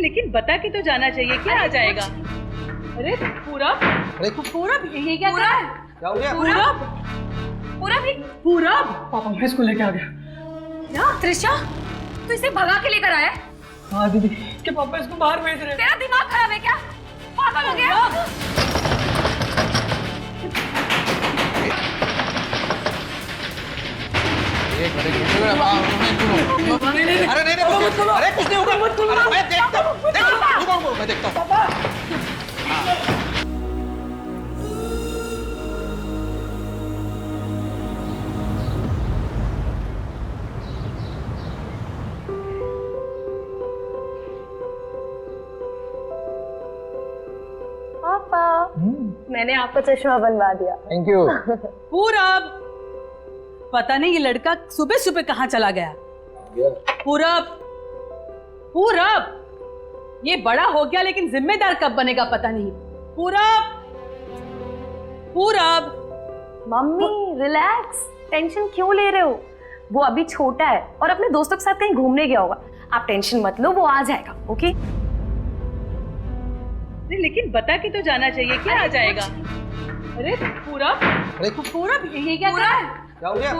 लेकिन बता के तो जाना चाहिए, क्या आ जाएगा? अरे पूरा पूरा ये क्या कर रहा है? क्या हो गया? पूरा पापा मैं इसको लेके आ गया। क्या त्रिशा, तू इसे भगा के लेकर आया है? हाँ दीदी, कि पापा इसको बाहर भेज रहे हैं। तेरा दिमाग खराब है क्या? पागल हो गया? अरे नहीं, अरे कुछ नहीं होगा, मैं देखता हूँ, मैं देखता हूँ। पापा, मैंने आपका चश्मा बनवा दिया। Thank you. पूरब, पता नहीं ये लड़का सुबह सुबह कहाँ चला गया। पूरब, ये बड़ा हो गया लेकिन जिम्मेदार कब बनेगा पता नहीं। पूरब, मम्मी रिलैक्स, टेंशन क्यों ले रहे हो? वो अभी छोटा है और अपने दोस्तों के साथ कहीं घूमने गया होगा। आप टेंशन मत लो, वो आ जाएगा। ओके? नहीं लेकिन बता के तो जाना चाहिए, क्या आ जाएगा? अरे पूरब ये क्या कर रहा है? क्या हो गया?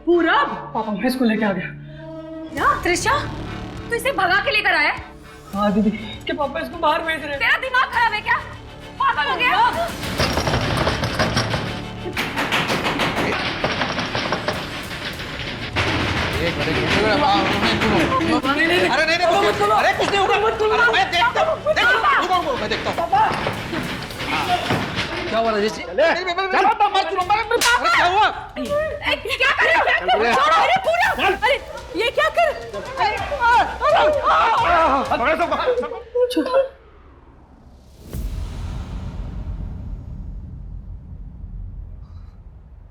पूरब पापा मैं इसको लेके आ गया। क्या त्रिशा, तू इसे भगा के लेकर आया है? हाँ दीदी, कि पापा इसको बाहर भेज रहे हैं। तेरा दिमाग खराब है क्या? पागल हो गया? अरे नहीं, अरे कुछ नहीं होगा, मैं देखता हूँ, मैं देखता हूँ। क्या हुआ राजेश जी? क्या हुआ? क्या कर रहे हो? अरे पूरा, अरे ये क्या कर?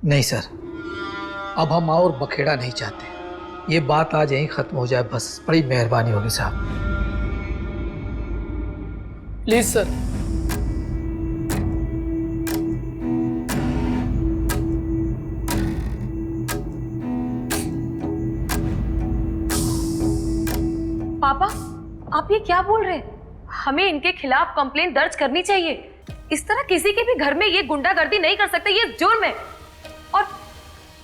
नहीं सर, अब हम और बखेड़ा नहीं चाहते। ये बात आज यहीं खत्म हो जाए बस। बड़ी मेहरबानी होगी साहब। Please sir. पापा, आप ये क्या बोल रहे हैं? हमें इनके खिलाफ कंप्लेंट दर्ज करनी चाहिए। इस तरह किसी के भी घर में ये गुंडागर्दी नहीं कर सकते, ये जुर्म है। और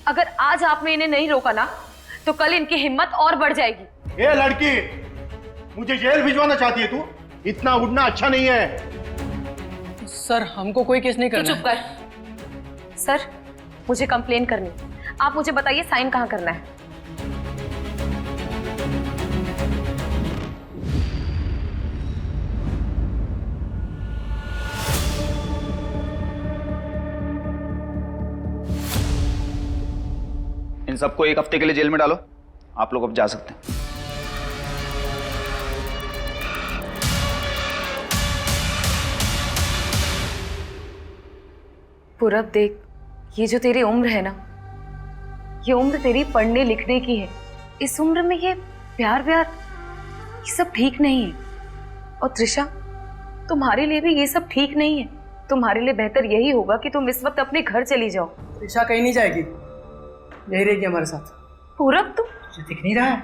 अगर आज आपने इन्हें नहीं रोका ना, तो कल इनकी हिम्मत और बढ़ जाएगी। ए लड़की, मुझे जेल भिजवाना चाहती है तू? इतना उड़ना अच्छा नहीं है। सर हमको कोई केस नहीं तू करना चुप कर। सर, मुझे कंप्लेन करनी। आप मुझे बताइए साइन कहाँ करना है? इन सबको एक हफ्ते के लिए जेल में डालो। आप लोग अब जा सकते हैं। पूरब देख, ये जो तेरी उम्र है ना, ये उम्र तेरी पढ़ने लिखने की है। इस उम्र में ये प्यार व्यार ये सब ठीक नहीं है। और त्रिशा, तुम्हारे लिए भी ये सब ठीक नहीं है। तुम्हारे लिए बेहतर यही होगा कि तुम इस वक्त अपने घर चली जाओ। त्रिशा कहीं नहीं जाएगी, यही रहेगी हमारे साथ। पूरब, तू तुझे दिख नहीं रहा है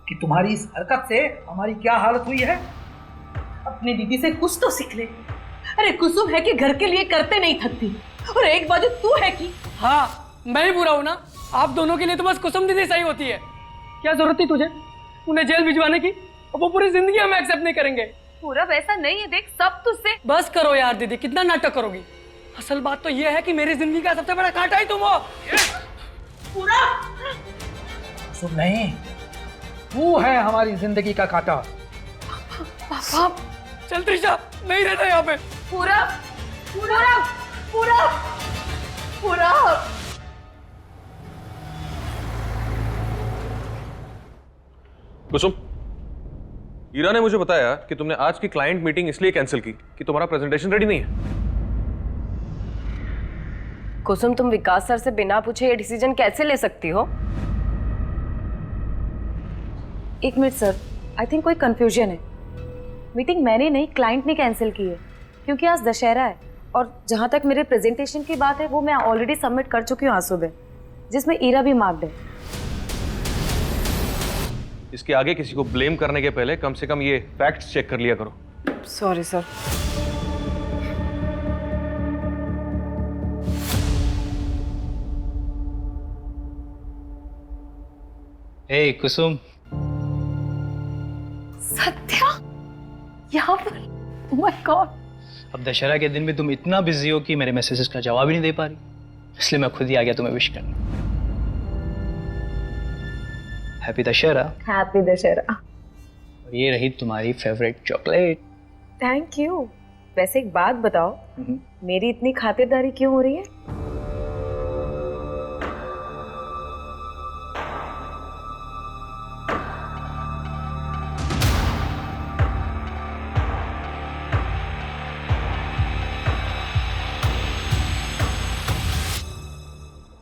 कि तुम्हारी इस हरकत से हमारी क्या हालत हुई है? अपनी दीदी से कुछ तो सीख ले। अरे कुसुम है कि घर के लिए करते नहीं थकती, और एक बाजू तू है कि हाँ मैं ही बुरा हूँ ना। आप दोनों के लिए तो बस कुसुम दीदी सही होती है। क्या जरूरत थी तुझे उन्हें जेल भिजवाने की? और वो पूरी जिंदगी हम एक्सेप्ट नहीं करेंगे। पूरब ऐसा नहीं है, देख सब तुझसे। बस करो यार दीदी, कितना नाटक करोगी? असल बात तो ये है कि मेरी जिंदगी का सबसे बड़ा कांटा ही तुम हो। सुन नहीं, तू है हमारी जिंदगी का कांटा। पापा, चल त्रिशा, नहीं रहता यहाँ पे। पूरब, पूरब, पूरब, पूरब। कुसुम, ईरा ने मुझे बताया कि तुमने आज की क्लाइंट मीटिंग इसलिए कैंसिल की कि तुम्हारा प्रेजेंटेशन रेडी नहीं है। कुसुम, तुम विकास सर से बिना पूछे ये डिसीजन कैसे ले सकती हो? एक मिनट सर, आई थिंक कोई कंफ्यूजन है। मीटिंग मैंने नहीं, क्लाइंट ने कैंसिल की है, क्योंकि आज दशहरा है। और जहां तक मेरे प्रेजेंटेशन की बात है, वो मैं ऑलरेडी सबमिट कर चुकी हूँ आज सुबह, जिसमें ईरा भी मार्क्ड है। इसके आगे किसी को ब्लेम करने के पहले कम से कम ये फैक्ट्स चेक कर लिया करो। Sorry sir. Hey Kusum, Satya यहाँ पर? Oh my God! अब दशहरा के दिन भी तुम इतना बिजी हो कि मेरे मैसेजेस का जवाब ही नहीं दे पा रही, इसलिए मैं खुद ही आ गया तुम्हें विश करने। हैप्पी दशहरा। हैप्पी दशहरा। और ये रही तुम्हारी फेवरेट चॉकलेट। Thank you. वैसे एक बात बताओ, मेरी इतनी खातिरदारी क्यों हो रही है?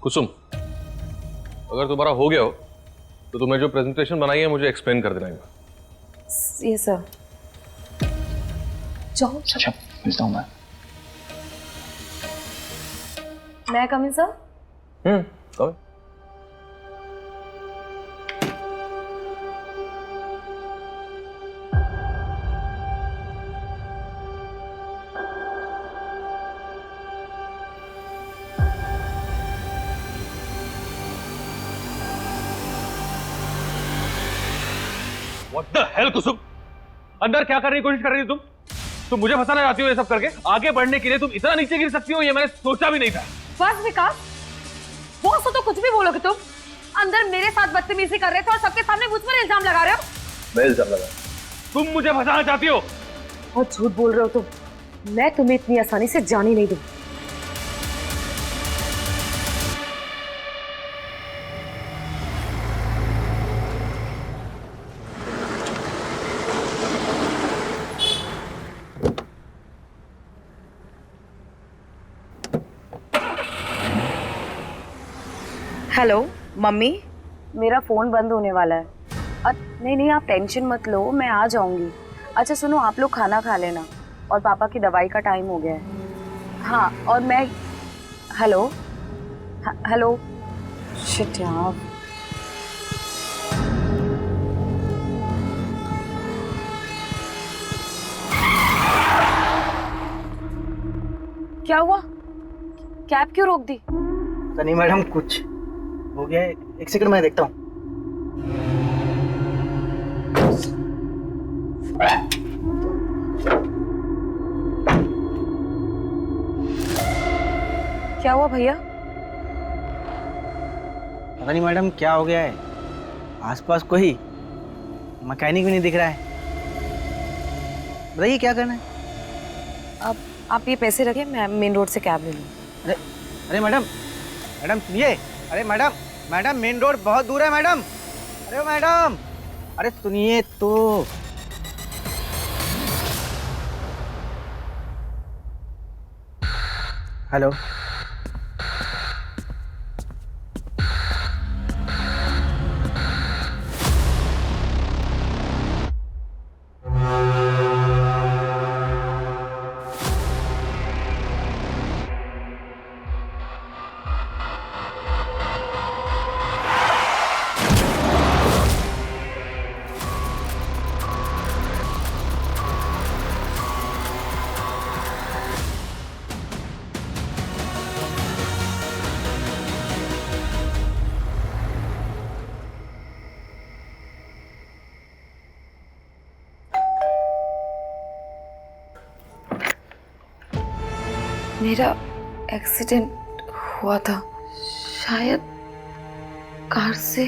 कुसुम, अगर तुम्हारा हो गया हो तो तुम्हें जो प्रेजेंटेशन बनाई है मुझे एक्सप्लेन कर देना। ये सर। जाओ। अच्छा, मिलता हूँ मैं। मैं कम इन सर? कहो। What the hell, कुसुम? अंदर क्या करने की कोशिश कर रही हो तुम मुझे फंसाना चाहती हो ये सब करके? आगे बढ़ने के लिए तुम इतना नीचे गिर सकती हो, ये मैंने सोचा भी नहीं था। बस विकास, बॉस हो तो कुछ भी बोलोगे तुम। अंदर मेरे साथ बदतमीजी कर रहे थे और सबके सामने मुझ पर इल्जाम लगा रहे हो। मैं इल्जाम लगा? तुम मुझे फंसाना चाहती हो? बहुत झूठ बोल रहे हो तुम। मैं तुम्हें इतनी आसानी से जाने नहीं दूँ। हेलो मम्मी, मेरा फ़ोन बंद होने वाला है। नहीं आप टेंशन मत लो, मैं आ जाऊंगी। अच्छा सुनो, आप लोग खाना खा लेना और पापा की दवाई का टाइम हो गया है। हाँ, और मैं हेलो शिट यार। क्या हुआ? कैब क्यों रोक दी? नहीं मैडम, कुछ हो गया है। एक सेकंड मैं देखता हूँ। क्या हुआ भैया? पता नहीं मैडम क्या हो गया है, आसपास कोई मैकेनिक भी नहीं दिख रहा है। बताइए क्या करना है? आप ये पैसे रखें, मैं मेन रोड से कैब ले लूँ। अरे मैडम सुनिए। अरे मैडम मेन रोड बहुत दूर है मैडम। अरे मैडम, अरे सुनिए तो। हेलो, मेरा एक्सीडेंट हुआ था, शायद कार से।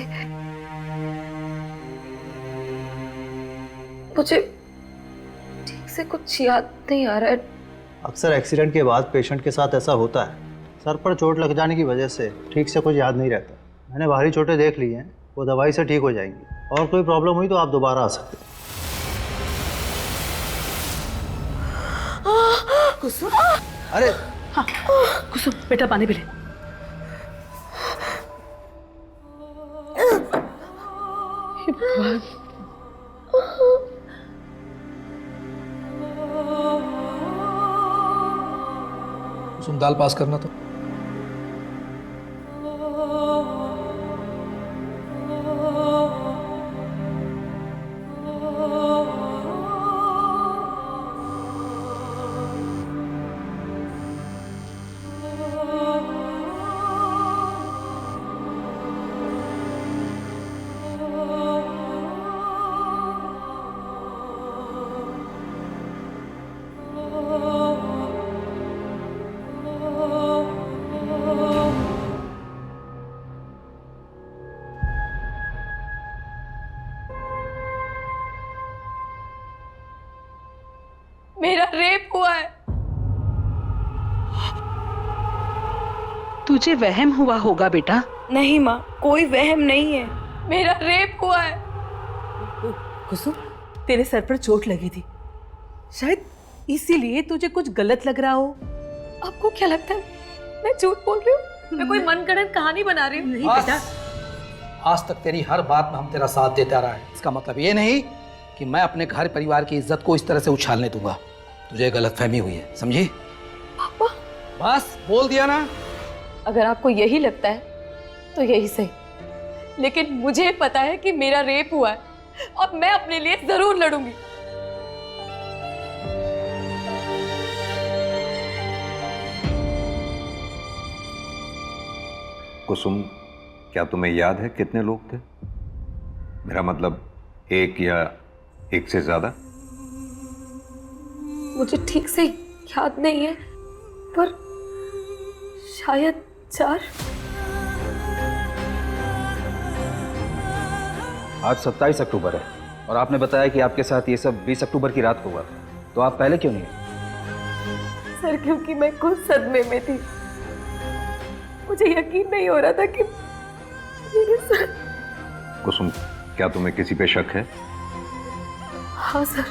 मुझे ठीक से कुछ याद नहीं आ रहा है। अक्सर एक्सीडेंट के बाद पेशेंट के साथ ऐसा होता है। सर पर चोट लग जाने की वजह से ठीक से कुछ याद नहीं रहता। मैंने बाहरी चोटें देख ली हैं, वो दवाई से ठीक हो जाएंगी। और कोई प्रॉब्लम हुई तो आप दोबारा आ सकते हैं। कुसुम, अरे हाँ कुसुम बेटा, पानी पी ले। कुसुम, दाल पास करना तो। मेरा रेप हुआ है। तुझे वहम हुआ होगा बेटा। नहीं माँ, कोई वहम नहीं है, मेरा रेप हुआ है। कुसुम, तेरे सर पर चोट लगी थी, शायद इसीलिए तुझे कुछ गलत लग रहा हो। आपको क्या लगता है मैं झूठ बोल रही हूँ? मैं कोई मनगढ़ंत कहानी बना रही हूँ? नहीं बेटा। आज तक तेरी हर बात में हम तेरा साथ देता रहा है, इसका मतलब ये नहीं कि मैं अपने घर परिवार की इज्जत को इस तरह से उछालने दूंगा। तुझे गलतफहमी हुई है, समझी? पापा, बस बोल दिया ना। अगर आपको यही लगता है तो यही सही, लेकिन मुझे पता है कि मेरा रेप हुआ है। अब मैं अपने लिए जरूर लड़ूंगी। कुसुम, क्या तुम्हें याद है कितने लोग थे? मेरा मतलब एक या एक से ज्यादा? मुझे ठीक से याद नहीं है, पर शायद 4। आज 27 अक्टूबर है और आपने बताया कि आपके साथ ये सब 20 अक्टूबर की रात को हुआ, तो आप पहले क्यों नहीं आए? सर, क्योंकि मैं खुद सदमे में थी। मुझे यकीन नहीं हो रहा था कि मेरे साथ। कुसुम, क्या तुम्हें किसी पे शक है? हाँ सर,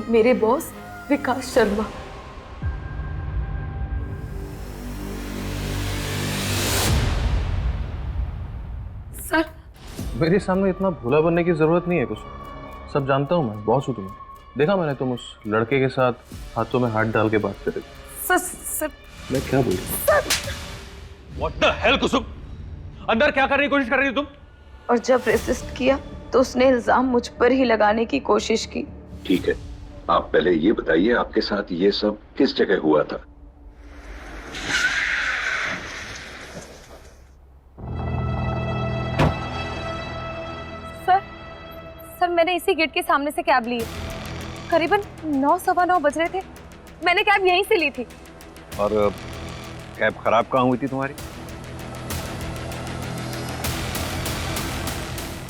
मेरे बॉस विकास शर्मा। सर, मेरे सामने इतना भोला बनने की जरूरत नहीं है कुसुम। सब जानता हूँ मैं, बॉस हूँ तुम्हें। देखा मैंने तुम उस लड़के के साथ हाथों में हाथ डाल के बात कर रहे थे। सर मैं क्या बोल रहा हूँ? What the hell, कुसुम? अंदर क्या करने की कोशिश कर रही थी तुम? और जब रेसिस्ट किया तो उसने इल्जाम मुझ पर ही लगाने की कोशिश की। ठीक है, आप पहले ये बताइए आपके साथ ये सब किस जगह हुआ था? सर, मैंने इसी गेट के सामने से कैब ली। करीबन 9 सवा 9 बज रहे थे। मैंने कैब यहीं से ली थी। और कैब खराब कहाँ हुई थी तुम्हारी?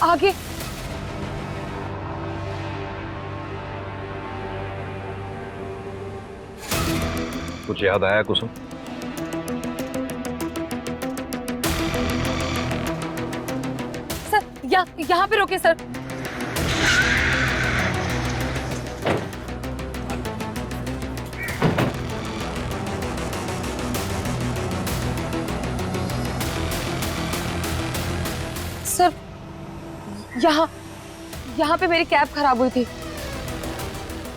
आगे। कुछ याद आया कुसुम? सर, यहाँ पे रोके सर। सर, यहाँ पे मेरी कैब खराब हुई थी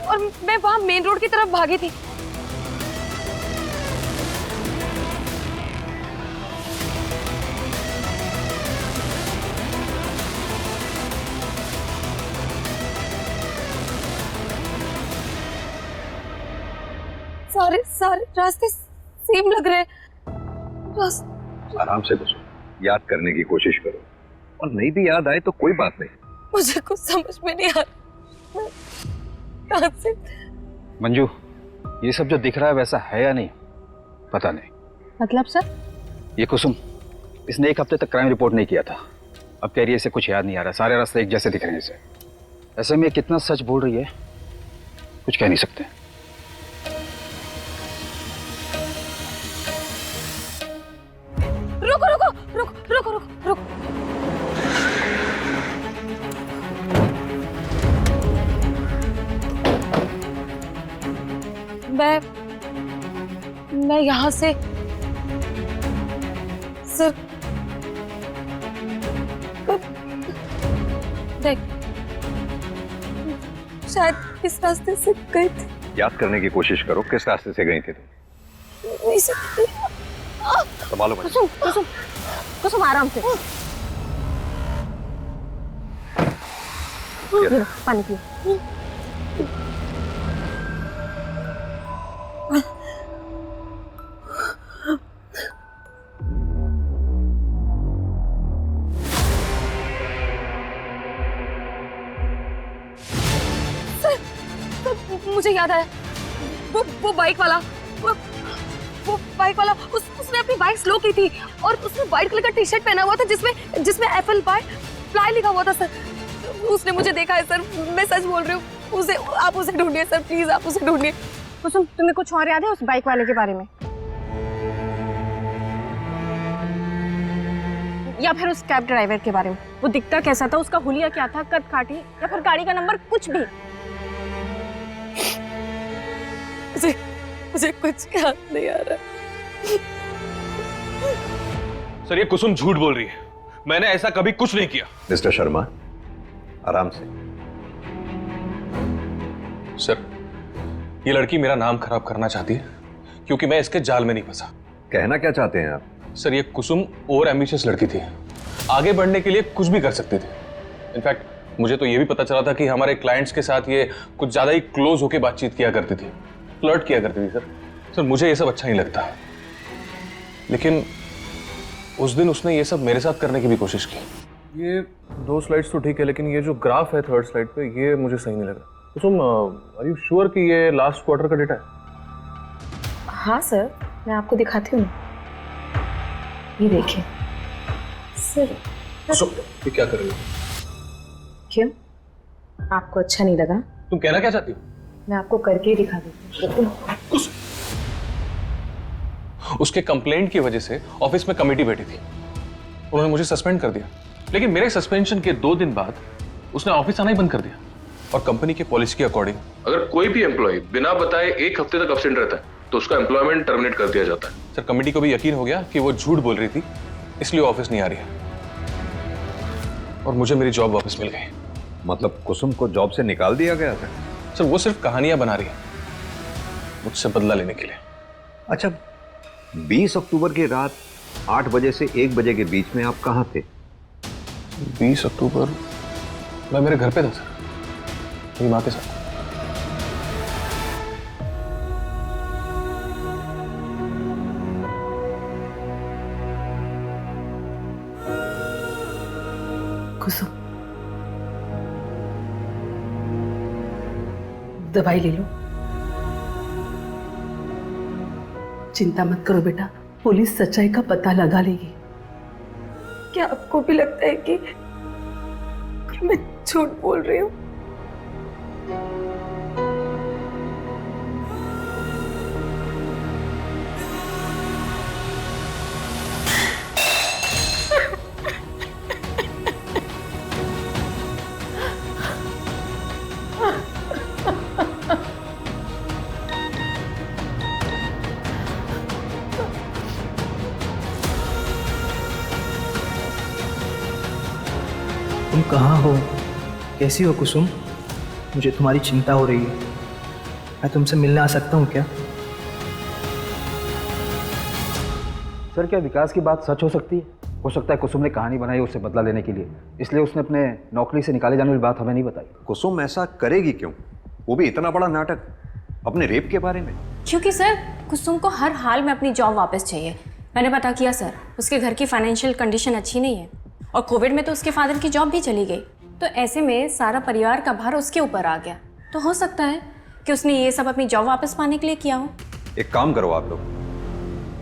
और मैं वहां मेन रोड की तरफ भागी थी। सारे रास्ते सेम लग रहे हैं। आराम से कुसुम, याद करने की कोशिश करो, और नहीं भी याद आए तो कोई बात नहीं। मुझे कुछ समझ में नहीं आ रहा। कहां से? मंजू, ये सब जो दिख रहा है वैसा है या नहीं पता नहीं। मतलब सर? ये कुसुम, इसने 1 हफ्ते तक क्राइम रिपोर्ट नहीं किया था। अब कह रही है इसे कुछ याद नहीं आ रहा, सारे रास्ते एक जैसे दिख रहे हैं इसे। ऐसे में कितना सच बोल रही है कुछ कह नहीं सकते। रुको रुको रुको रुको रुको रुको। मैं यहाँ से सर, देख, शायद इस रास्ते से गई थी। याद करने की कोशिश करो, किस रास्ते से गई थी तुम? संभालो मुझे। कुसुम कुसुम कुसुम, आराम से। पानी पियो। मुझे याद आया, वो बाइक वाला, वो बाइक वाला उसने अपनी बाइक स्लो की थी और उसने व्हाइट कलर का टी शर्ट पहना हुआ था जिसमें एप्पल पाई फ्लाई लिखा हुआ था सर। उसने मुझे देखा है सर, मैं सच बोल रही हूँ। उसे आप उसे ढूंढिए सर, प्लीज आप उसे ढूंढिए। कुसुम, तुम्हें कुछ और याद है उस बाइक वाले के बारे में, या फिर उस कैब ड्राइवर के बारे में? वो दिखता कैसा था, उसका हुलिया क्या था, कद काठी या फिर गाड़ी का नंबर, कुछ भी? मुझे कुछ याद नहीं आ रहा। सर ये कुसुम झूठ बोल रही है, मैंने ऐसा कभी कुछ नहीं किया। मिस्टर शर्मा, आराम से। सर ये लड़की मेरा नाम खराब करना चाहती है क्योंकि मैं इसके जाल में नहीं फंसा। कहना क्या चाहते हैं आप? सर ये कुसुम ओवर एम्बिशियस लड़की थी, आगे बढ़ने के लिए कुछ भी कर सकती थी। इनफैक्ट मुझे तो ये भी पता चला था कि हमारे क्लाइंट्स के साथ ये कुछ ज्यादा ही क्लोज होकर बातचीत किया करती थी, फ्लर्ट किया करती थी। सर मुझे ये सब अच्छा नहीं लगता, लेकिन उस दिन उसने ये सब मेरे साथ करने की भी कोशिश की। ये 2 स्लाइड्स तो ठीक है, लेकिन ये जो ग्राफ है 3rd स्लाइड पे, ये मुझे सही नहीं लगा। कुसुम, आर यू श्योर कि ये लास्ट क्वार्टर का डेटा है? हाँ सर, मैं आपको दिखाती हूँ। ये देखिए सर। ये क्या कर रही हो? क्यों, आपको अच्छा नहीं लगा? तुम कहना क्या चाहती हो? मैं आपको करके ही दिखा देती हूँ। उसके कंप्लेंट की वजह से ऑफिस में कमेटी बैठी थी, उन्होंने मुझे सस्पेंड कर दिया, लेकिन मेरे सस्पेंशन के 2 दिन बाद उसने ऑफिस आना ही बंद कर दिया। और कंपनी के पॉलिसी के अकॉर्डिंग अगर कोई भी एम्प्लॉय बिना बताए 1 हफ्ते तक अब्सेंट रहता है तो उसका एम्प्लॉयमेंट टर्मिनेट कर दिया जाता है। सर कमेटी को भी यकीन हो गया कि वो झूठ बोल रही थी, इसलिए ऑफिस नहीं आ रही है और मुझे मेरी जॉब वापस मिल गई। मतलब कुसुम को जॉब से निकाल दिया गया था? सर वो सिर्फ कहानियां बना रही है मुझसे बदला लेने के लिए। अच्छा, 20 अक्टूबर की रात 8 बजे से 1 बजे के बीच में आप कहाँ थे? 20 अक्टूबर मैं मेरे घर पे था सर, मेरी माँ के साथ। कुसुम, दवाई ले लो। चिंता मत करो बेटा, पुलिस सच्चाई का पता लगा लेगी। क्या आपको भी लगता है कि मैं झूठ बोल रही हूँ? तुम कहाँ हो? कैसी हो कुसुम? मुझे तुम्हारी चिंता हो रही है। मैं तुमसे मिलने आ सकता हूँ क्या? सर क्या विकास की बात सच हो सकती है? हो सकता है कुसुम ने कहानी बनाई उससे बदला लेने के लिए, इसलिए उसने अपने नौकरी से निकाले जाने वाली बात हमें नहीं बताई। कुसुम ऐसा करेगी क्यों? वो भी इतना बड़ा नाटक अपने रेप के बारे में। क्योंकि सर कुसुम को हर हाल में अपनी जॉब वापस चाहिए। मैंने पता किया सर, उसके घर की फाइनेंशियल कंडीशन अच्छी नहीं है और कोविड में तो उसके फादर की जॉब भी चली गई, तो ऐसे में सारा परिवार का भार उसके ऊपर आ गया। तो हो सकता है कि उसने ये सब अपनी जॉब वापस पाने के लिए किया हो। एक काम करो आप लोग,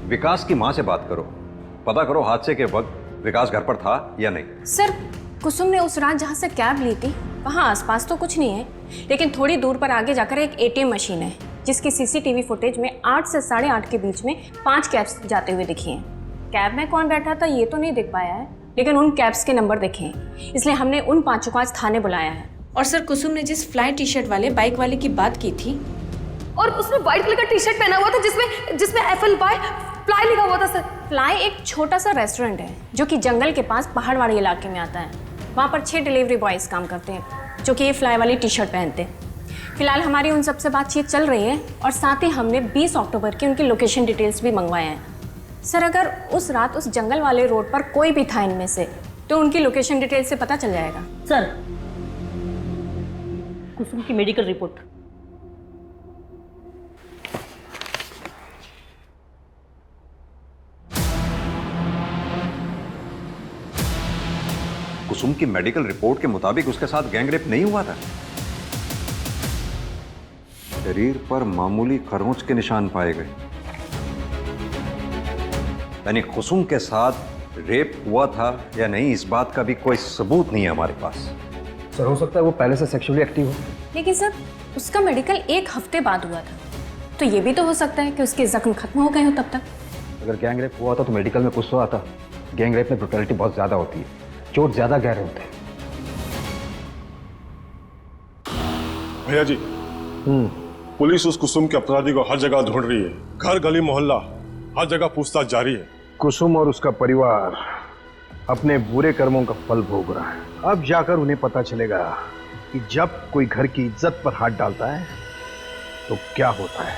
विकास की माँ से बात करो, पता करो हादसे के वक्त विकास घर पर था या नहीं। सर कुसुम ने उस रात जहाँ से कैब ली थी वहाँ आसपास तो कुछ नहीं है, लेकिन थोड़ी दूर पर आगे जाकर एक ATM मशीन है जिसकी CCTV फुटेज में 8 से 8:30 के बीच में 5 कैब्स जाते हुए दिखी हैं। कैब में कौन बैठा था ये तो नहीं दिख पाया है, लेकिन उन कैब्स के नंबर देखे हैं, इसलिए हमने उन 5 को आज थाने बुलाया है। और सर कुसुम ने जिस फ्लाई टी-शर्ट वाले बाइक वाले की बात की थी, और उसने व्हाइट कलर का टी-शर्ट पहना हुआ था जिसमें FLY फ्लाई लिखा हुआ था सर। फ्लाई एक छोटा सा रेस्टोरेंट है जो कि जंगल के पास पहाड़वाड़ी इलाके में आता है। वहाँ पर 6 डिलीवरी बॉयज़ काम करते हैं जो कि ये फ्लाई वाली टी-शर्ट पहनते हैं। फिलहाल हमारी उन सबसे बातचीत चल रही है और साथ ही हमने 20 अक्टूबर की उनकी लोकेशन डिटेल्स भी मंगवाए हैं। सर अगर उस रात उस जंगल वाले रोड पर कोई भी था इनमें से तो उनकी लोकेशन डिटेल से पता चल जाएगा। सर कुसुम की मेडिकल रिपोर्ट। कुसुम की मेडिकल रिपोर्ट के मुताबिक उसके साथ गैंगरेप नहीं हुआ था। शरीर पर मामूली खरोंच के निशान पाए गए, यानी कुसुम के साथ रेप हुआ था या नहीं इस बात का भी कोई सबूत नहीं है हमारे पास। सर हो सकता है वो पहले से सेक्सुअली एक्टिव हो। लेकिन सर उसका मेडिकल 1 हफ्ते बाद हुआ था, तो ये भी तो हो सकता है कि उसके जख्म खत्म हो गए हो तब तक। अगर गैंग रेप हुआ था तो मेडिकल में कुछ तो आता। गैंग रेप में ब्रुटैलिटी बहुत ज़्यादा होती है, चोट ज़्यादा गहरे होते हैं। भैया जी, पुलिस उस कुसुम के अपराधी को हर जगह ढूंढ रही है, घर गली मोहल्ला हर जगह पूछताछ जारी है। कुसुम और उसका परिवार अपने बुरे कर्मों का फल भोग रहा है। अब जाकर उन्हें पता चलेगा कि जब कोई घर की इज्जत पर हाथ डालता है तो क्या होता है।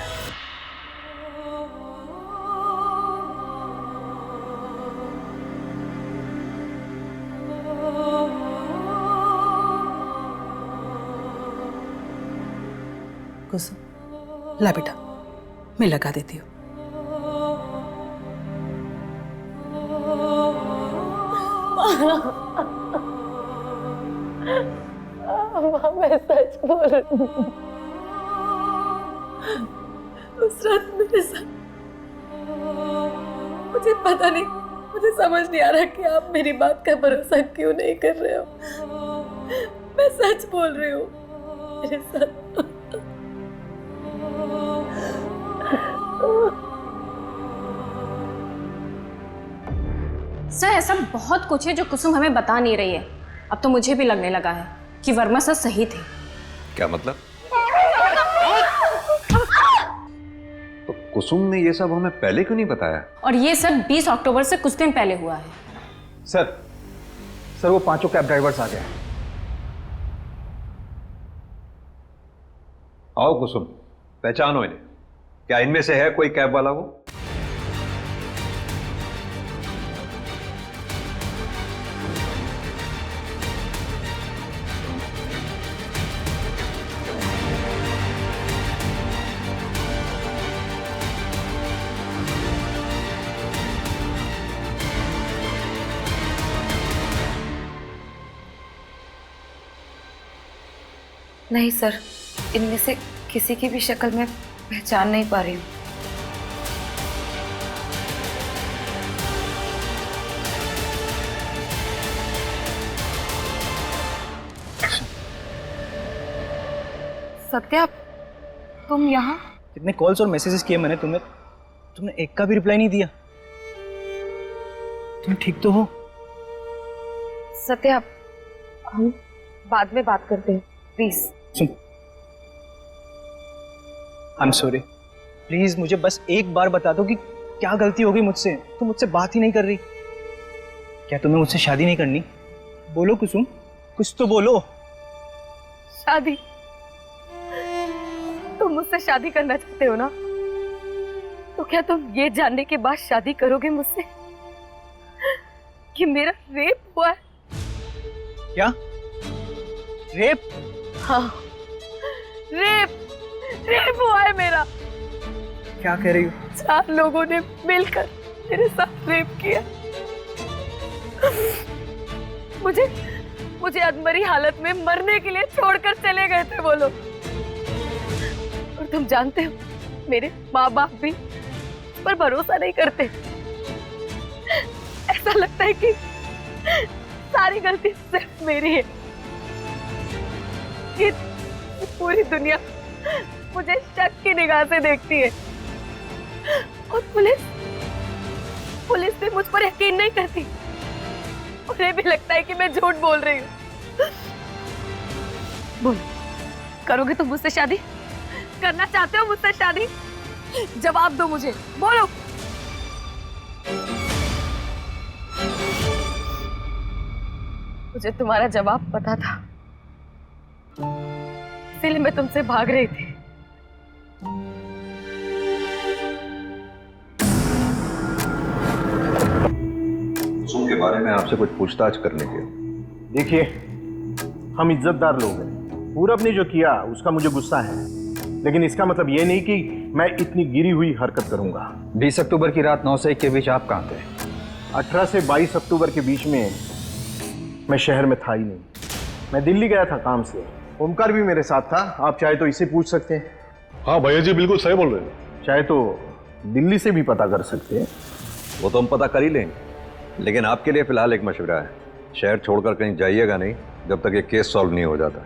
कुसुम, ला बेटा, मैं लगा देती हूँ। मैं सच बोल रही हूँ। उस रात मेरे साथ, मुझे पता नहीं, मुझे समझ नहीं आ रहा कि आप मेरी बात का भरोसा क्यों नहीं कर रहे हो। मैं सच बोल रही हूँ, मेरे साथ सर ऐसा बहुत कुछ है जो कुसुम हमें बता नहीं रही है। अब तो मुझे भी लगने लगा है कि वर्मा सर सही थे। क्या मतलब? तो कुसुम ने ये सब हमें पहले क्यों नहीं बताया? और ये सब 20 अक्टूबर से कुछ दिन पहले हुआ है। सर वो 5 कैब ड्राइवर्स आ गए। आओ कुसुम, पहचानो इन्हें। क्या इनमें से है कोई कैब वाला वो? नहीं सर, इनमें से किसी की भी शक्ल मैं पहचान नहीं पा रही हूँ। सत्या, तुम यहाँ? कितने कॉल्स और मैसेजेस किए मैंने तुम्हें, तुमने एक का भी रिप्लाई नहीं दिया। तुम ठीक तो हो? सत्या, हम बाद में बात करते हैं, please. Soon, I am sorry, please मुझे बस एक बार बता दो कि क्या गलती हो गई मुझसे। तुम मुझसे बात ही नहीं कर रही। क्या तुम्हें मुझसे शादी नहीं करनी? बोलो कुसुम, कुछ तो बोलो। शादी? तुम मुझसे शादी करना चाहते हो ना? तो क्या तुम ये जानने के बाद शादी करोगे मुझसे कि मेरा रेप हुआ है? क्या रेप? हाँ, रेप हुआ है मेरा। क्या कह रही हो? 4 लोगों ने मिलकर मेरे साथ रेप किया। मुझे अधमरी हालत में मरने के लिए छोड़कर चले गए थे वो लोग। और तुम जानते हो, मेरे माँ बाप भी उस पर भरोसा नहीं करते। ऐसा लगता है कि सारी गलती सिर्फ मेरी है। ये पूरी दुनिया मुझे शक की निगाह से देखती है और पुलिस भी मुझ पर यकीन नहीं करती। उन्हें भी लगता है कि मैं झूठ बोल रही हूँ। बोलो, करोगे तुम मुझसे शादी? करना चाहते हो मुझसे शादी? जवाब दो मुझे, बोलो। मुझे तुम्हारा जवाब पता था, इसलिए मैं तुमसे भाग रही थी। कुसुम के बारे में आपसे कुछ पूछताछ करने के। देखिए, हम इज्जतदार लोग हैं। पूरब ने जो किया उसका मुझे गुस्सा है, लेकिन इसका मतलब ये नहीं कि मैं इतनी गिरी हुई हरकत करूंगा। 20 अक्टूबर की रात 9 से 1 के बीच आप कहाँ थे? 18 से 22 अक्टूबर के बीच में मैं शहर में था ही नहीं। मैं दिल्ली गया था काम से। ओमकार भी मेरे साथ था, आप चाहे तो इसे पूछ सकते हैं। हाँ भैया जी, बिल्कुल सही बोल रहे हैं। चाहे तो दिल्ली से भी पता कर सकते हैं। वो तो हम पता कर ही लेंगे, लेकिन आपके लिए फिलहाल एक मशवरा है। शहर छोड़कर कहीं जाइएगा नहीं, जब तक ये केस सॉल्व नहीं हो जाता।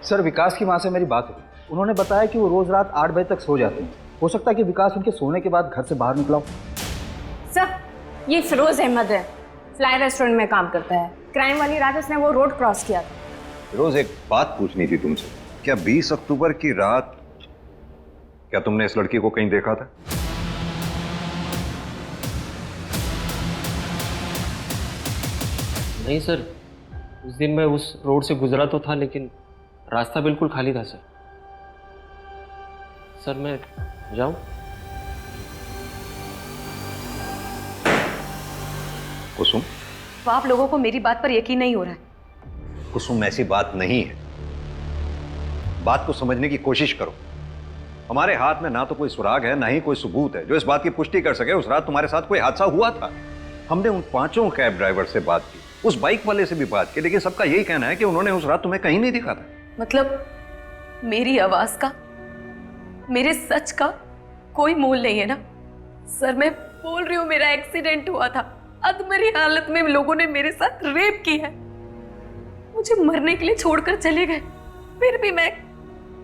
सर, विकास की माँ से मेरी बात हुई। उन्होंने बताया कि वो रोज रात 8 बजे तक सो जाते हैं। हो सकता है कि विकास उनके सोने के बाद घर से बाहर निकला हो। सर, ये फिरोज अहमद है, फ्लाई रेस्टोरेंट में काम करता है। क्राइम वाली रात उसने वो रोड क्रॉस किया था। रोज एक बात पूछनी थी तुमसे, क्या 20 अक्टूबर की रात क्या तुमने इस लड़की को कहीं देखा था? नहीं सर, उस दिन मैं उस रोड से गुजरा तो था, लेकिन रास्ता बिल्कुल खाली था सर। सर, मैं जाऊं? कुसुम, तो आप लोगों को मेरी बात पर यकीन नहीं हो रहा है? कुसुम, ऐसी बात नहीं है। बात को समझने की कोशिश करो। हमारे हाथ में ना तो कोई सुराग है, ना ही कोई सबूत है जो इस बात की पुष्टि कर सके उस रात तुम्हारे साथ कोई हादसा हुआ था। हमने उन 5 कैब ड्राइवर से बात की, उस बाइक वाले से भी बात की, लेकिन सबका यही कहना है कि उन्होंने उस रात तुम्हें कहीं नहीं दिखा था। मतलब मेरी आवाज का, मेरे सच का कोई मोल नहीं है ना? सर, मैं बोल रही हूँ, मेरा एक्सीडेंट हुआ था। अधमरी हालत में लोगों ने मेरे साथ रेप की है, मुझे मरने के लिए छोड़कर चले गए। फिर भी मैं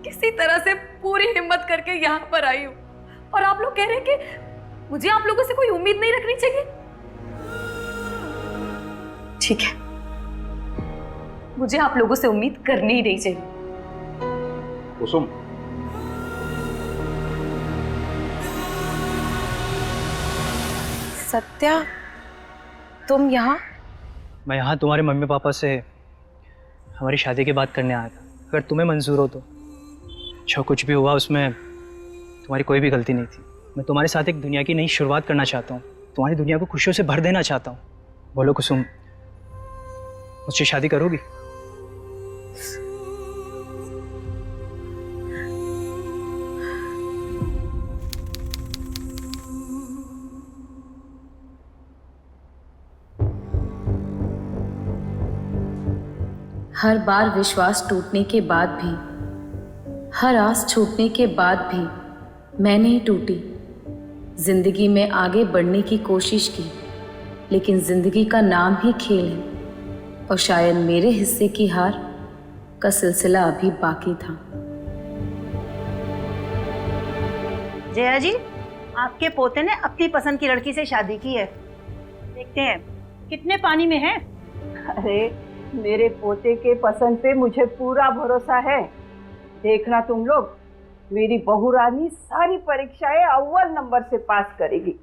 किसी तरह से पूरी हिम्मत करके यहाँ पर आई हूँ, और आप लोग कह रहे हैं कि मुझे आप लोगों से कोई उम्मीद नहीं रखनी चाहिए। ठीक है, मुझे आप लोगों से उम्मीद करनी ही नहीं चाहिए। कुसुम, सत्या, तुम यहाँ? मैं यहाँ तुम्हारे मम्मी पापा से हमारी शादी की बात करने आया था। अगर तुम्हें मंजूर हो तो। जो कुछ भी हुआ उसमें तुम्हारी कोई भी गलती नहीं थी। मैं तुम्हारे साथ एक दुनिया की नई शुरुआत करना चाहता हूँ, तुम्हारी दुनिया को खुशियों से भर देना चाहता हूँ। बोलो कुसुम, मुझसे शादी करोगी? हर बार विश्वास टूटने के बाद भी, हर आस छूटने के बाद भी मैं नहीं टूटी। जिंदगी में आगे बढ़ने की कोशिश की, लेकिन जिंदगी का नाम ही खेल है, और शायद मेरे हिस्से की हार का सिलसिला अभी बाकी था। जया जी, आपके पोते ने अपनी पसंद की लड़की से शादी की है। देखते हैं कितने पानी में है। अरे, मेरे पोते के पसंद पे मुझे पूरा भरोसा है। देखना तुम लोग, मेरी बहू रानी सारी परीक्षाएं अव्वल नंबर से पास करेगी।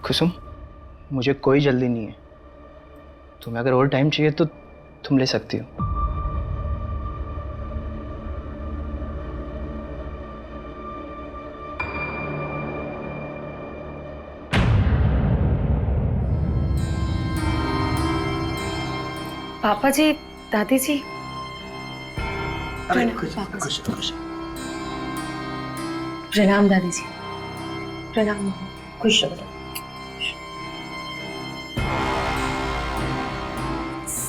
कुसुम, मुझे कोई जल्दी नहीं है। तुम्हें अगर और टाइम चाहिए तो तुम ले सकती हो। पापा जी, दादी जी। प्रणाम दादी जी। प्रणाम। खुश रहो।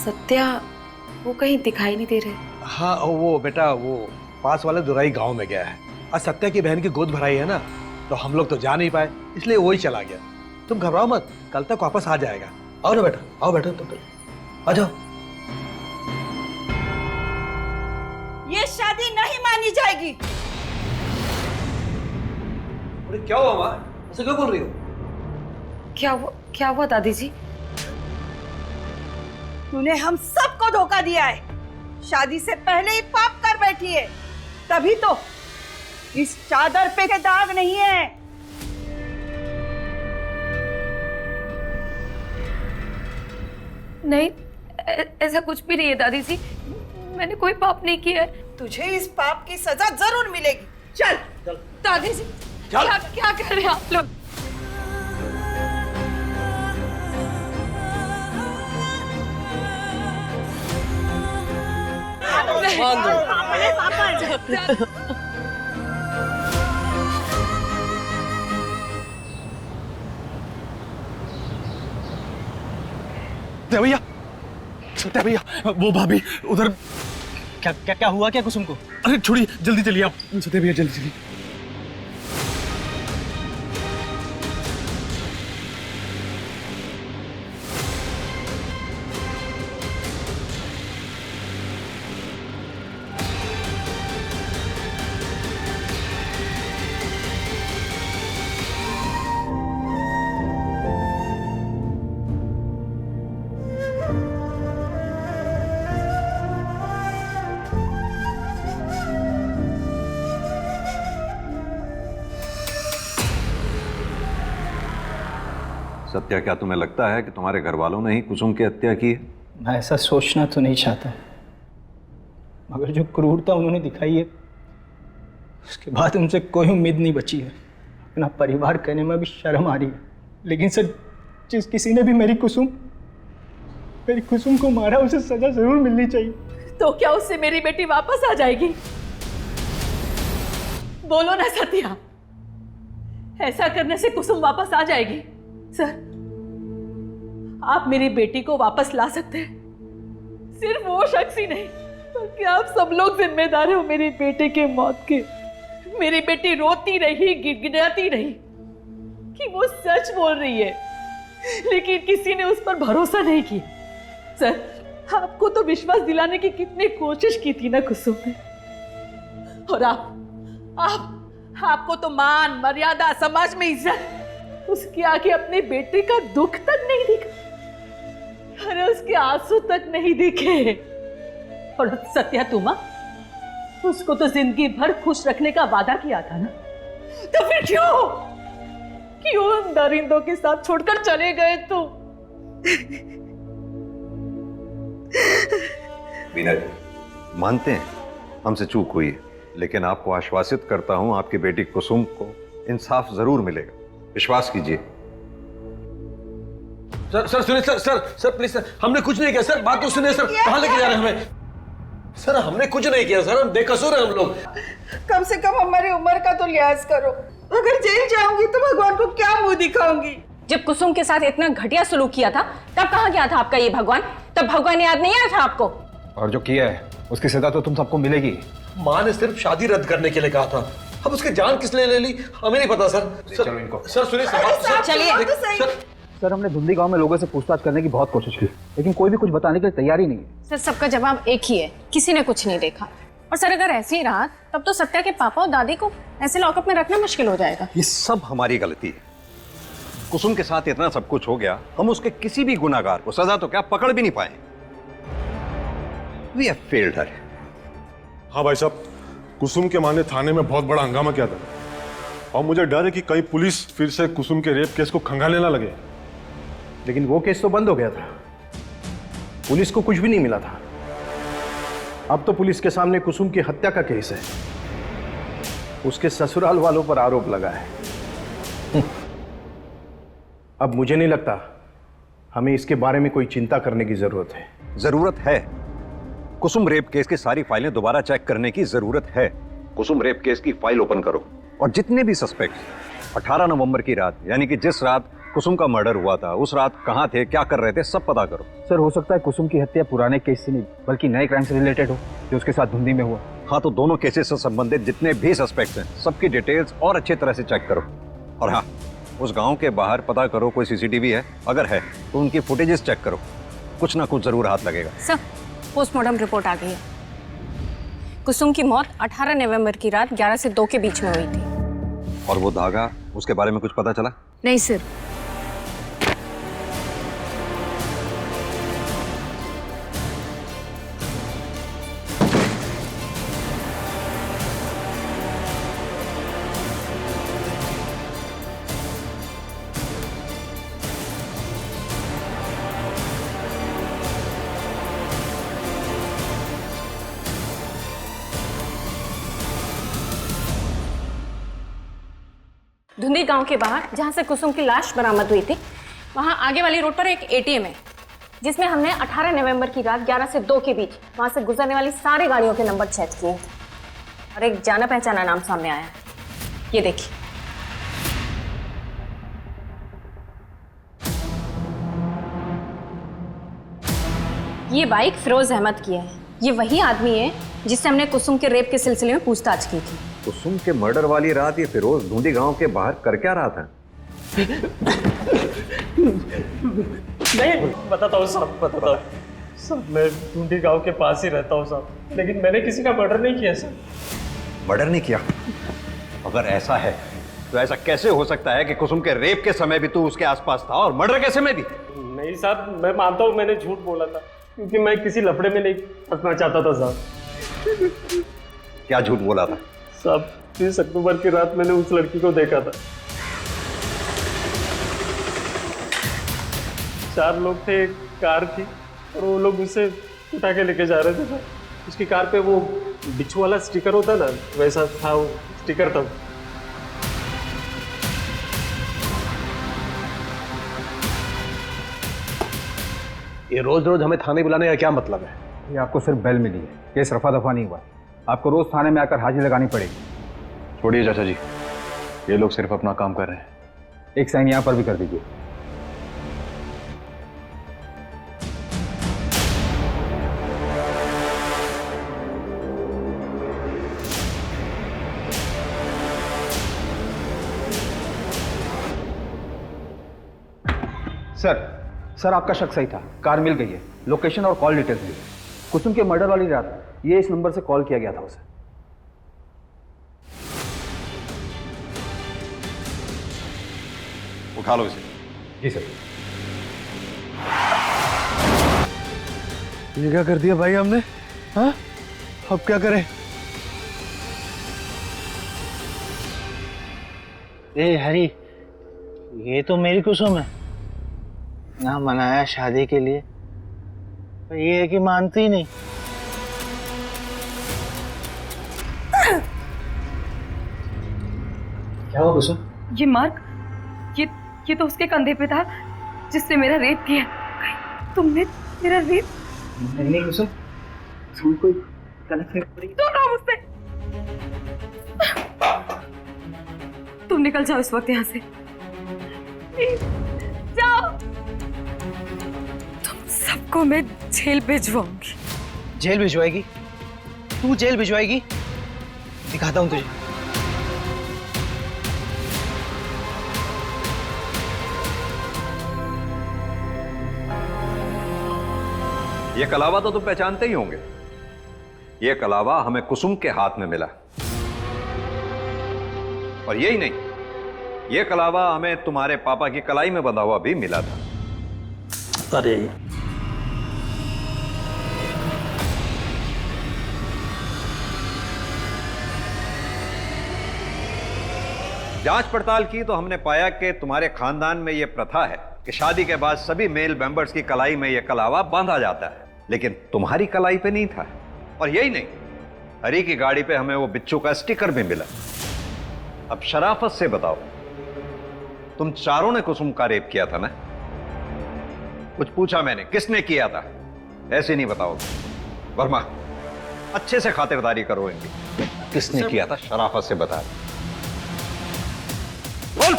सत्या, वो कहीं दिखाई नहीं दे रहे। हाँ, वो बेटा वो पास वाले दुराई गांव में गया है। आज सत्या की बहन की गोद भराई है ना, तो हम लोग तो जा नहीं पाए, इसलिए वही चला गया। तुम घबराओ मत, कल तक वापस आ जाएगा। आओ ना बेटा, आओ बेटा, तुम आ जाओ। ये शादी नहीं मानी जाएगी। अरे क्या हुआ माँ, ऐसे क्यों बोल रही हो? क्या हुआ दादी जी? तूने हम सबको धोखा दिया है। शादी से पहले ही पाप कर बैठी है, तभी तो इस चादर पे के दाग नहीं है। नहीं, ऐसा कुछ भी नहीं है दादी जी, मैंने कोई पाप नहीं किया है। तुझे इस पाप की सजा जरूर मिलेगी। चल दादी जी, क्या कर रहे हैं आप लोग? मान दो। सत्या भैया, सत्या भैया, वो भाभी उधर। क्या क्या क्या हुआ क्या कुसुम को? अरे छोड़िए, जल्दी चलिए आप। सत्या भैया जल्दी चलिए। सत्या, क्या तुम्हें लगता है कि तुम्हारे घर वालों ने ही कुसुम की हत्या की है? मैं ऐसा सोचना तो नहीं चाहता, मगर जो क्रूरता उन्होंने दिखाई है उसके बाद उनसे कोई उम्मीद नहीं बची है। अपना परिवार कहने में भी शर्म आ रही है। लेकिन सर, जिस किसी ने भी मेरी कुसुम को मारा उसे सजा जरूर मिलनी चाहिए। तो क्या उससे मेरी बेटी वापस आ जाएगी? बोलो ना सत्या, ऐसा करने से कुसुम वापस आ जाएगी? सर, आप मेरी बेटी को वापस ला सकते हैं। सिर्फ वो शख्स ही नहीं बल्कि आप सब लोग जिम्मेदार हो मेरी बेटे के मौत के। मेरी बेटी रोती रही, गिड़गिड़ाती रही कि वो सच बोल रही है, लेकिन किसी ने उस पर भरोसा नहीं किया। सर, आपको तो विश्वास दिलाने की कितनी कोशिश की थी ना कुसुम ने, और आपको तो मान मर्यादा, समाज में इज्जत, उसके आगे अपने बेटे का दुख तक नहीं दिखा। अरे उसके आंसू तक नहीं दिखे। और सत्या, तुम उसको तो जिंदगी भर खुश रखने का वादा किया था ना, तो फिर क्यों उन दरिंदों के साथ छोड़कर चले गए तुम? वीना जी, मानते हैं हमसे चूक हुई है, लेकिन आपको आश्वासित करता हूं आपकी बेटी कुसुम को इंसाफ जरूर मिलेगा, विश्वास कीजिए। सर सुनिए, सर प्लीज सर, हमने कुछ नहीं किया सर। बात तो सुनिए सर, कहाँ लेके जा रहे हैं हमें? सर हमने कुछ नहीं किया सर, हम बेकसूर हैं हम लोग। कम से कम हमारी उम्र का तो लिहाज करो। अगर जेल जाऊंगी तो भगवान को क्या मुंह दिखाऊंगी? जब कुसुम के साथ इतना घटिया सलूक किया था तब कहाँ गया था आपका ये भगवान? तब भगवान याद नहीं आया था आपको? और जो किया है उसकी सजा तो तुम सबको मिलेगी। माँ ने सिर्फ शादी रद्द करने के लिए कहा था, अब उसकी जान किसने ले ली हमें नहीं पता सर। चलो इनको। सर सुनिए सर, चलिए। सर, हमने धुंधी गांव में लोगों से पूछताछ करने की बहुत कोशिश की, लेकिन कोई भी कुछ बताने के लिए तैयार ही नहीं है। सर, सबका जवाब एक ही है, किसी ने कुछ नहीं देखा। और सर, अगर ऐसे ही रहा तब तो सत्या के पापा और दादी को ऐसे लॉकअप में रखना मुश्किल हो जाएगा। ये सब हमारी गलती है। कुसुम के साथ इतना सब कुछ हो गया, हम उसके किसी भी गुनाहगार को सजा तो क्या पकड़ भी नहीं पाए। We have failed her. हाँ भाई साहब, कुसुम के मां ने थाने में बहुत बड़ा हंगामा किया था और मुझे डर है कि कहीं पुलिस फिर से कुसुम के रेप केस को खंगालने ना लगे। लेकिन वो केस तो बंद हो गया था, पुलिस को कुछ भी नहीं मिला था। अब तो पुलिस के सामने कुसुम की हत्या का केस है, उसके ससुराल वालों पर आरोप लगा है। अब मुझे नहीं लगता हमें इसके बारे में कोई चिंता करने की जरूरत है। जरूरत है। कुसुम रेप केस की सारी फाइलें दोबारा चेक करने की जरूरत है। कुसुम रेप केस की फाइल ओपन करो और जितने भी सस्पेक्ट 18 नवंबर की रात, यानी कि जिस रात कुसुम का मर्डर हुआ था, उस रात कहां थे, क्या कर रहे थे, सब पता करो। सर, हो सकता है कुसुम की हत्या पुराने केस से नहीं बल्कि नए क्राइम से रिलेटेड हो जो उसके साथ धुंधी में हुआ। हाँ, तो दोनों केसेस से संबंधित जितने भी सस्पेक्ट्स हैं सबकी डिटेल्स और अच्छी तरह से चेक करो। और हाँ, उस गांव के बाहर पता करो कोई सीसीटीवी है, अगर है तो उनकी फुटेजेस चेक करो, कुछ ना कुछ जरूर हाथ लगेगा। सर, पोस्टमार्टम रिपोर्ट आ गई है। कुसुम की मौत 18 नवंबर की रात 11 से 2 के बीच में हुई थी। और वो धागा, उसके बारे में कुछ पता चला? नहीं सर। धुंधी गांव के बाहर जहां से कुसुम की लाश बरामद हुई थी, वहां आगे वाली रोड पर एक एटीएम है। जिसमें हमने 18 नवंबर की रात 11 से 2 के बीच वहां से गुजरने वाली सारी गाड़ियों के नंबर चेक किए और एक जाना पहचाना नाम सामने आया है। ये देखिए। ये बाइक फिरोज अहमद की है। ये वही आदमी है जिससे हमने कुसुम के रेप के सिलसिले में पूछताछ की थी। कुसुम के मर्डर वाली रात ये फिरोज ढूंढी गांव के बाहर कर क्या रहा था? नहीं बताता हूँ साहब, बताता हूँ साहब। मैं ढूंढी गांव के पास ही रहता हूँ साहब, लेकिन मैंने किसी का मर्डर नहीं किया सर। मर्डर नहीं किया? अगर ऐसा है तो ऐसा कैसे हो सकता है कि कुसुम के रेप के समय भी तू उसके आसपास था और मर्डर के समय भी? नहीं साहब, मैं मानता हूँ मैंने झूठ बोला था, क्योंकि मैं किसी लफड़े में नहीं फंसना चाहता था साहब। क्या झूठ बोला था? साहब 30 अक्टूबर की रात मैंने उस लड़की को देखा था। 4 लोग थे, एक कार थी और वो लोग उसे उठा के लेके जा रहे थे सर। उसकी कार पे वो बिच्छू वाला स्टिकर होता ना, वैसा था वो स्टिकर था। ये रोज रोज हमें थाने बुलाने का क्या मतलब है? ये आपको सिर्फ बेल मिली है, केस रफा दफा नहीं हुआ। आपको रोज थाने में आकर हाजिरी लगानी पड़ेगी। छोड़िए चाचा जी, ये लोग सिर्फ अपना काम कर रहे हैं। एक साइन यहाँ पर भी कर दीजिए। सर आपका शक सही था, कार मिल गई है, लोकेशन और कॉल डिटेल्स भी। कुसुम के मर्डर वाली रात ये इस नंबर से कॉल किया गया था उसे। उठा लो इसे। जी सर। ये क्या कर दिया भाई हमने? हाँ, अब क्या करें? ए हरी, ये तो मेरी कुसुम है ना, मनाया शादी के लिए, पर ये है कि मानती ही नहीं। क्या हुआ कुसुम? ये मार्क, ये तो उसके कंधे पे था जिसने मेरा रेप किया। तुमने मेरा रेप? नहीं कुसुम, तुम कोई गलत फहमी। दूर रहो मुझसे। तुम निकल जाओ इस वक्त यहाँ से, जाओ। तुम सबको मैं जेल भिजवाऊंगी। जेल भिजवाएगी? तू जेल भिजवाएगी? दिखाता हूँ तुझे। ये कलावा तो तुम पहचानते ही होंगे। ये कलावा हमें कुसुम के हाथ में मिला, और यही नहीं, ये कलावा हमें तुम्हारे पापा की कलाई में बंधा हुआ भी मिला था। अरे जांच पड़ताल की तो हमने पाया कि तुम्हारे खानदान में यह प्रथा है कि शादी के बाद सभी मेल मेंबर्स की कलाई में यह कलावा बांधा जाता है, लेकिन तुम्हारी कलाई पे नहीं था। और यही नहीं, हरी की गाड़ी पे हमें वो बिच्छू का स्टिकर भी मिला। अब शराफत से बताओ, तुम चारों ने कुसुम का रेप किया था ना? कुछ पूछा मैंने, किसने किया था? ऐसे नहीं बताओगे। वर्मा, अच्छे से खातिरदारी करो इनकी। किसने किया था? शराफत से बता। बोल।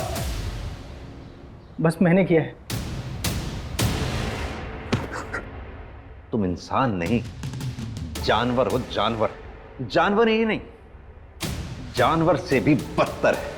बस मैंने किया है। तुम इंसान नहीं, जानवर हो। जानवर। जानवर ही नहीं, जानवर से भी बदतर है।